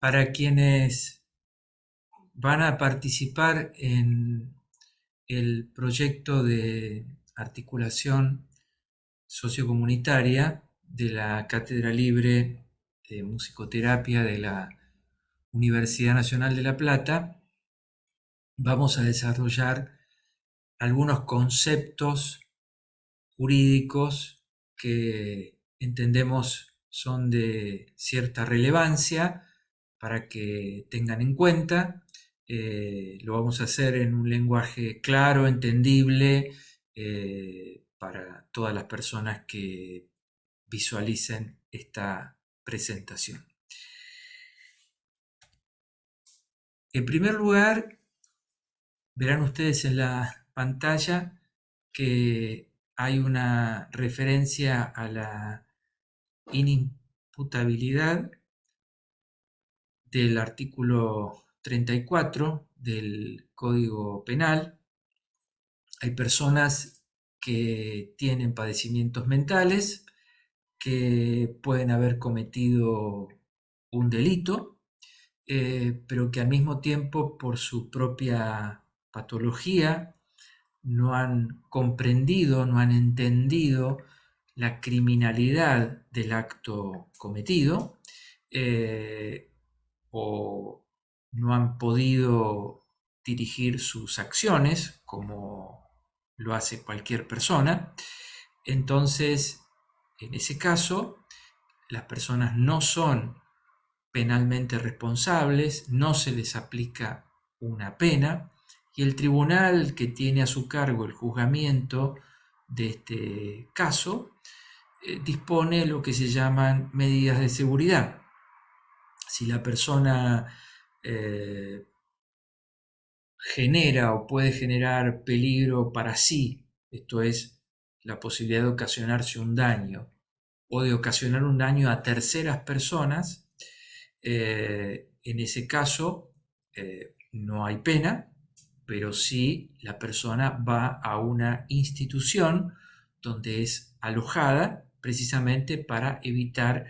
Para quienes van a participar en el proyecto de articulación sociocomunitaria de la Cátedra Libre de Musicoterapia de la Universidad Nacional de La Plata, vamos a desarrollar algunos conceptos jurídicos que entendemos son de cierta relevancia para que tengan en cuenta. Lo vamos a hacer en un lenguaje claro, entendible, para todas las personas que visualicen esta presentación. En primer lugar, verán ustedes en la pantalla que hay una referencia a la inimputabilidad del artículo 34 del Código Penal. Hay personas que tienen padecimientos mentales, que pueden haber cometido un delito, pero que al mismo tiempo, por su propia patología, no han comprendido, no han entendido la criminalidad del acto cometido, o no han podido dirigir sus acciones como lo hace cualquier persona. Entonces, en ese caso, las personas no son penalmente responsables, no se les aplica una pena, y el tribunal que tiene a su cargo el juzgamiento de este caso dispone lo que se llaman medidas de seguridad. Si la persona genera o puede generar peligro para sí, esto es, la posibilidad de ocasionarse un daño o de ocasionar un daño a terceras personas, en ese caso no hay pena, pero sí la persona va a una institución donde es alojada precisamente para evitar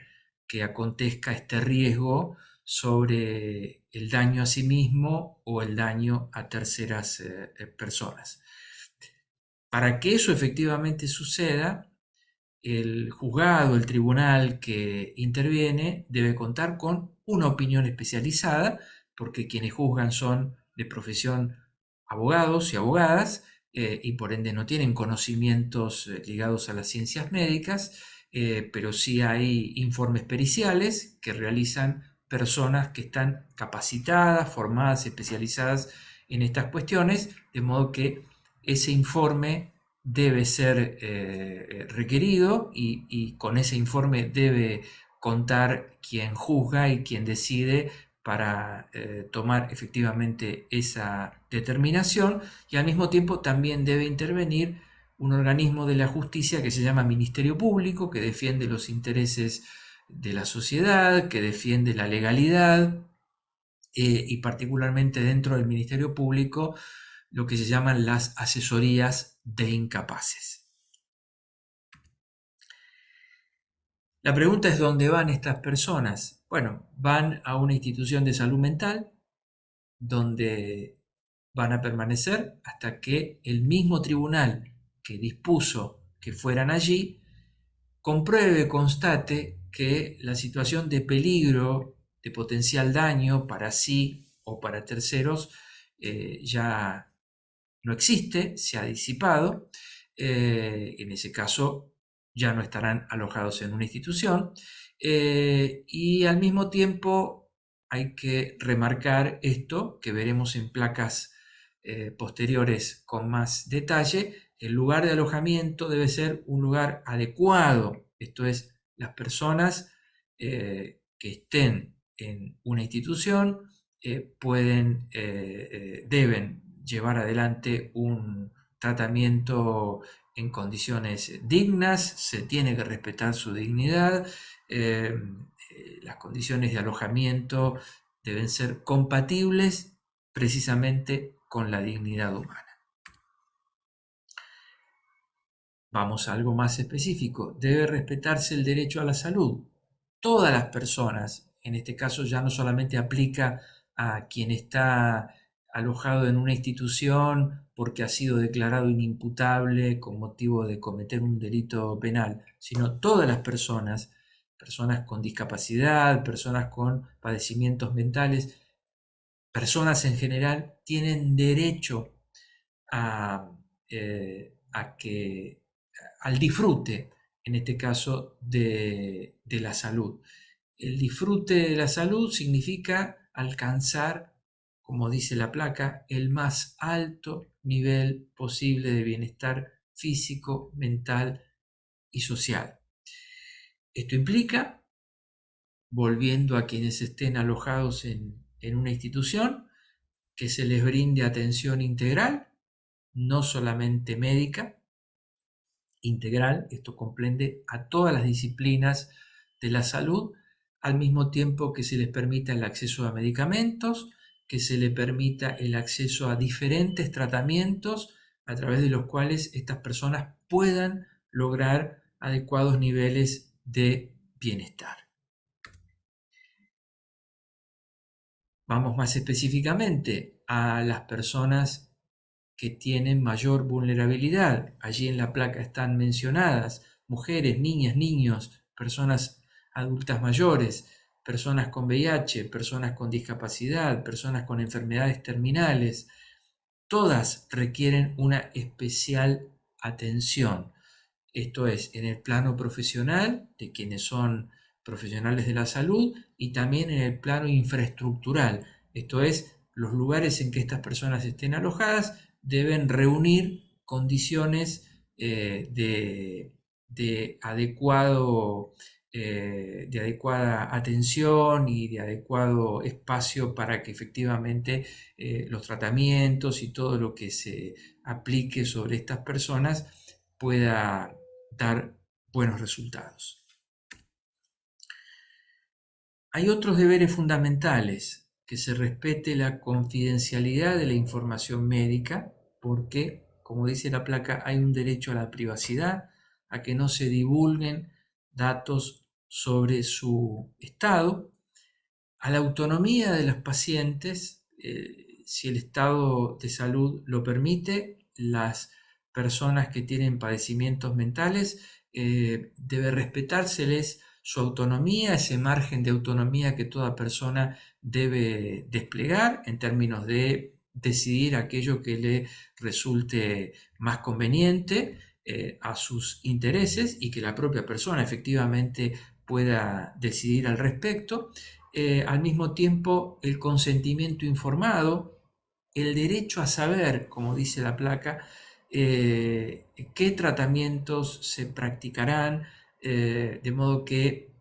que acontezca este riesgo sobre el daño a sí mismo o el daño a terceras personas. Para que eso efectivamente suceda, el juzgado, el tribunal que interviene debe contar con una opinión especializada, porque quienes juzgan son de profesión abogados y abogadas, y por ende no tienen conocimientos ligados a las ciencias médicas, pero sí hay informes periciales que realizan personas que están capacitadas, formadas, especializadas en estas cuestiones, de modo que ese informe debe ser requerido y con ese informe debe contar quien juzga y quien decide para tomar efectivamente esa determinación, y al mismo tiempo también debe intervenir un organismo de la justicia que se llama Ministerio Público, que defiende los intereses de la sociedad, que defiende la legalidad, y particularmente dentro del Ministerio Público lo que se llaman las asesorías de incapaces. La pregunta es: ¿dónde van estas personas? Bueno, van a una institución de salud mental donde van a permanecer hasta que el mismo tribunal que dispuso que fueran allí compruebe, constate que la situación de peligro, de potencial daño para sí o para terceros, ya no existe, se ha disipado. En ese caso ya no estarán alojados en una institución, y al mismo tiempo hay que remarcar esto que veremos en placas posteriores con más detalle: el lugar de alojamiento debe ser un lugar adecuado, esto es, las personas que estén en una institución deben llevar adelante un tratamiento en condiciones dignas, se tiene que respetar su dignidad, las condiciones de alojamiento deben ser compatibles precisamente con la dignidad humana. Vamos a algo más específico: debe respetarse el derecho a la salud. Todas las personas en este caso ya no solamente aplica a quien está alojado en una institución porque ha sido declarado inimputable con motivo de cometer un delito penal, sino todas las personas, personas con discapacidad, personas con padecimientos mentales, personas en general, tienen derecho a, a que, al disfrute, en este caso, de la salud. El disfrute de la salud significa alcanzar, como dice la placa, el más alto nivel posible de bienestar físico, mental y social. Esto implica, volviendo a quienes estén alojados en una institución, que se les brinde atención integral, no solamente médica, integral. Esto comprende a todas las disciplinas de la salud, al mismo tiempo que se les permita el acceso a medicamentos, que se les permita el acceso a diferentes tratamientos a través de los cuales estas personas puedan lograr adecuados niveles de bienestar. Vamos más específicamente a las personas que tienen mayor vulnerabilidad. Allí en la placa están mencionadas mujeres, niñas, niños, personas adultas mayores, personas con VIH, personas con discapacidad, personas con enfermedades terminales. Todas requieren una especial atención. Esto es, en el plano profesional, de quienes son profesionales de la salud, y también en el plano infraestructural. Esto es, los lugares en que estas personas estén alojadas deben reunir condiciones de adecuado, de adecuada atención y de adecuado espacio para que efectivamente los tratamientos y todo lo que se aplique sobre estas personas pueda dar buenos resultados. Hay otros deberes fundamentales: que se respete la confidencialidad de la información médica, porque, como dice la placa, hay un derecho a la privacidad, a que no se divulguen datos sobre su estado, a la autonomía de los pacientes. Si el estado de salud lo permite, las personas que tienen padecimientos mentales, debe respetárseles su autonomía, ese margen de autonomía que toda persona debe desplegar en términos de decidir aquello que le resulte más conveniente a sus intereses, y que la propia persona efectivamente pueda decidir al respecto. Al mismo tiempo, el consentimiento informado, el derecho a saber, como dice la placa, qué tratamientos se practicarán, de modo que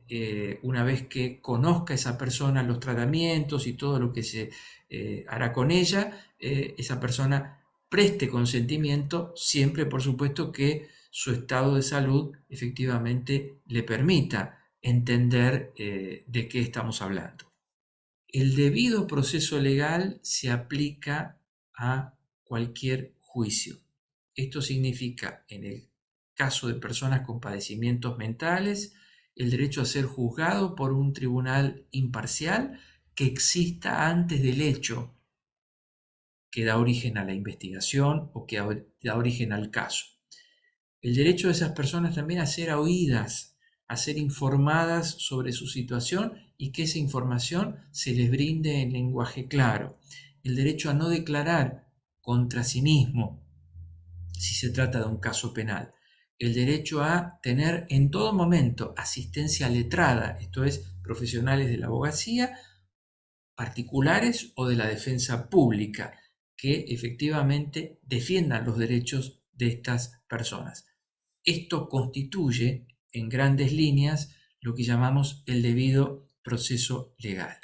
una vez que conozca esa persona los tratamientos y todo lo que se hará con ella, esa persona preste consentimiento, siempre por supuesto que su estado de salud efectivamente le permita entender de qué estamos hablando. El debido proceso legal se aplica a cualquier juicio. Esto significa, en el caso de personas con padecimientos mentales, el derecho a ser juzgado por un tribunal imparcial que exista antes del hecho que da origen a la investigación o que da origen al caso. El derecho de esas personas también a ser oídas, a ser informadas sobre su situación y que esa información se les brinde en lenguaje claro. El derecho a no declarar contra sí mismo si se trata de un caso penal. El derecho a tener en todo momento asistencia letrada, esto es, profesionales de la abogacía, particulares o de la defensa pública, que efectivamente defiendan los derechos de estas personas. Esto constituye, en grandes líneas, lo que llamamos el debido proceso legal.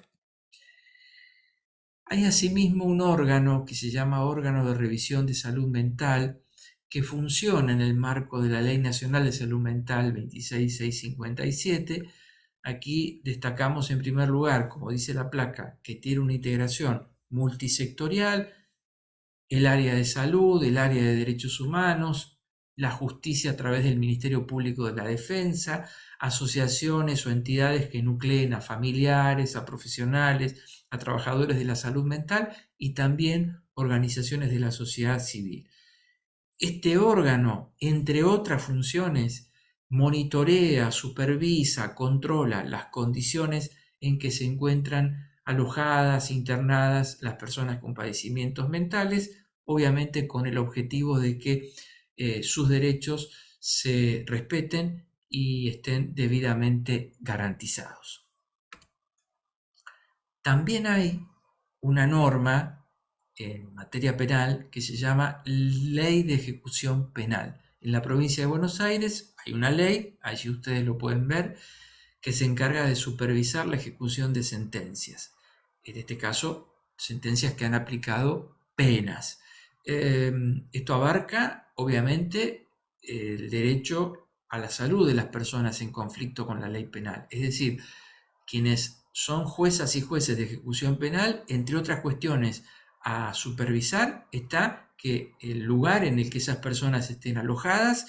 Hay asimismo un órgano que se llama órgano de revisión de salud mental, que funciona en el marco de la Ley Nacional de Salud Mental 26657. Aquí destacamos en primer lugar, como dice la placa, que tiene una integración multisectorial: el área de salud, el área de derechos humanos, la justicia a través del Ministerio Público de la Defensa, asociaciones o entidades que nucleen a familiares, a profesionales, a trabajadores de la salud mental y también organizaciones de la sociedad civil. Este órgano, entre otras funciones, monitorea, supervisa, controla las condiciones en que se encuentran alojadas, internadas las personas con padecimientos mentales, obviamente con el objetivo de que sus derechos se respeten y estén debidamente garantizados. También hay una norma en materia penal que se llama Ley de Ejecución Penal. En la provincia de Buenos Aires hay una ley, allí ustedes lo pueden ver, que se encarga de supervisar la ejecución de sentencias. En este caso, sentencias que han aplicado penas. Esto abarca, obviamente, el derecho a la salud de las personas en conflicto con la ley penal. Es decir, quienes son juezas y jueces de ejecución penal, entre otras cuestiones a supervisar, está que el lugar en el que esas personas estén alojadas,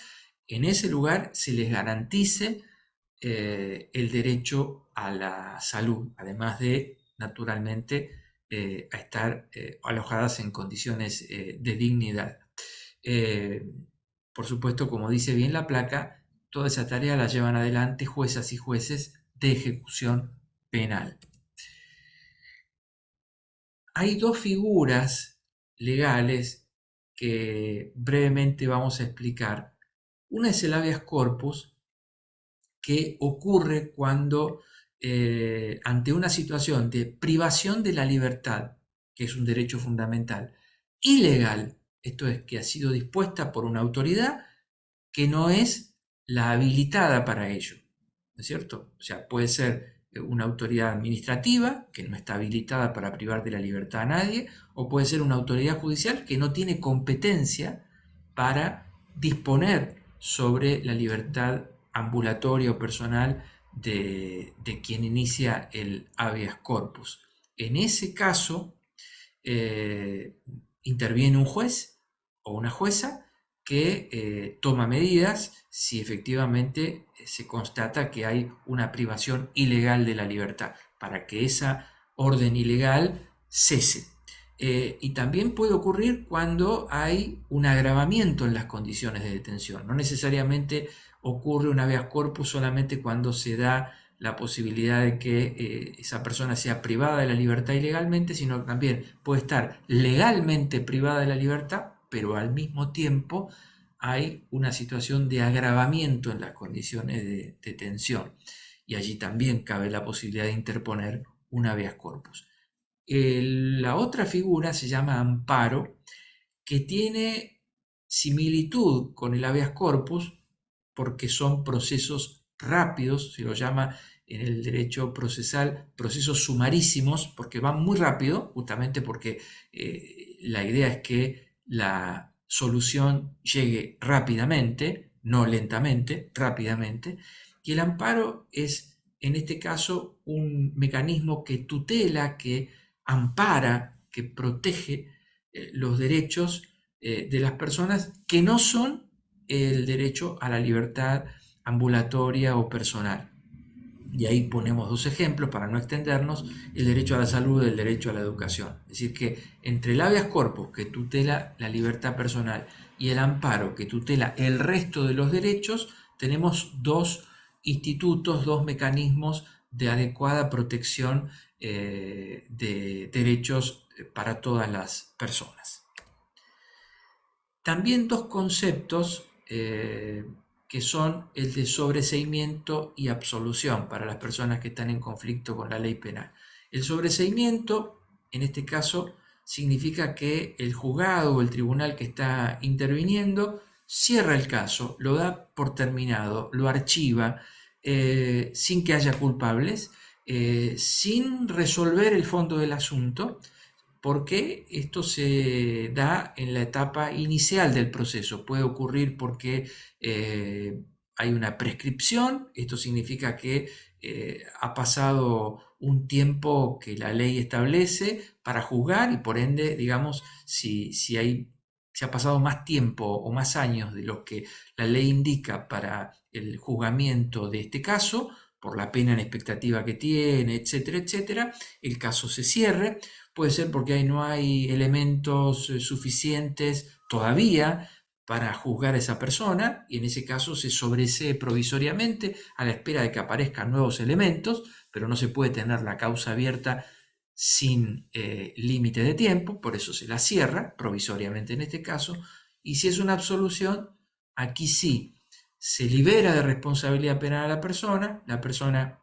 en ese lugar se les garantice el derecho a la salud, además de, naturalmente, a estar alojadas en condiciones de dignidad. Eh, por supuesto, como dice bien la placa, toda esa tarea la llevan adelante juezas y jueces de ejecución penal. Hay dos figuras legales que brevemente vamos a explicar. Una es el habeas corpus, que ocurre cuando ante una situación de privación de la libertad, que es un derecho fundamental, ilegal, esto es que ha sido dispuesta por una autoridad que no es la habilitada para ello, ¿no es cierto? O sea, puede ser una autoridad administrativa que no está habilitada para privar de la libertad a nadie, o puede ser una autoridad judicial que no tiene competencia para disponer sobre la libertad ambulatoria o personal de quien inicia el habeas corpus. En ese caso, eh, interviene un juez o una jueza que toma medidas si efectivamente se constata que hay una privación ilegal de la libertad, para que esa orden ilegal cese. Y también puede ocurrir cuando hay un agravamiento en las condiciones de detención. No necesariamente ocurre un habeas corpus solamente cuando se da la posibilidad de que esa persona sea privada de la libertad ilegalmente, sino que también puede estar legalmente privada de la libertad, pero al mismo tiempo hay una situación de agravamiento en las condiciones de detención. Y allí también cabe la posibilidad de interponer un habeas corpus. La otra figura se llama amparo, que tiene similitud con el habeas corpus porque son procesos rápidos, se lo llama en el derecho procesal procesos sumarísimos, porque van muy rápido, justamente porque la idea es que la solución llegue rápidamente, no lentamente, rápidamente, y el amparo es en este caso un mecanismo que tutela, que ampara, que protege los derechos de las personas que no son el derecho a la libertad ambulatoria o personal. Y ahí ponemos dos ejemplos para no extendernos: el derecho a la salud y el derecho a la educación. Es decir, que entre el habeas corpus, que tutela la libertad personal, y el amparo, que tutela el resto de los derechos, tenemos dos institutos, dos mecanismos de adecuada protección de derechos para todas las personas. También dos conceptos que son el de sobreseimiento y absolución para las personas que están en conflicto con la ley penal. El sobreseimiento, en este caso, significa que el juzgado o el tribunal que está interviniendo cierra el caso, lo da por terminado, lo archiva sin que haya culpables, sin resolver el fondo del asunto, porque esto se da en la etapa inicial del proceso. Puede ocurrir porque hay una prescripción, esto significa que ha pasado un tiempo que la ley establece para juzgar, y por ende, digamos, si si ha pasado más tiempo o más años de lo que la ley indica para el juzgamiento de este caso, por la pena en expectativa que tiene, etcétera, etcétera, el caso se cierre. Puede ser porque ahí no hay elementos suficientes todavía para juzgar a esa persona y en ese caso se sobresee provisoriamente a la espera de que aparezcan nuevos elementos, pero no se puede tener la causa abierta sin límite de tiempo, por eso se la cierra provisoriamente en este caso, y si es una absolución, aquí sí, se libera de responsabilidad penal a la persona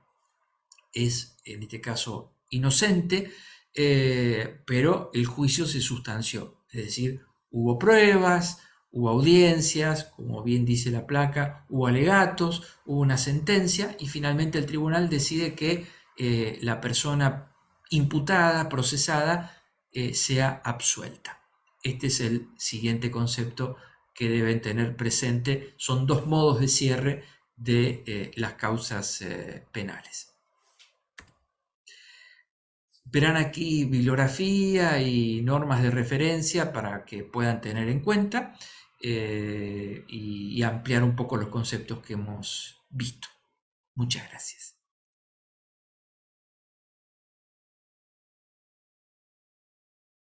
es en este caso inocente, pero el juicio se sustanció, es decir, hubo pruebas, hubo audiencias, como bien dice la placa, hubo alegatos, hubo una sentencia y finalmente el tribunal decide que la persona imputada, procesada, sea absuelta. Este es el siguiente concepto que deben tener presente. Son dos modos de cierre de las causas penales. Verán aquí bibliografía y normas de referencia para que puedan tener en cuenta y ampliar un poco los conceptos que hemos visto. Muchas gracias.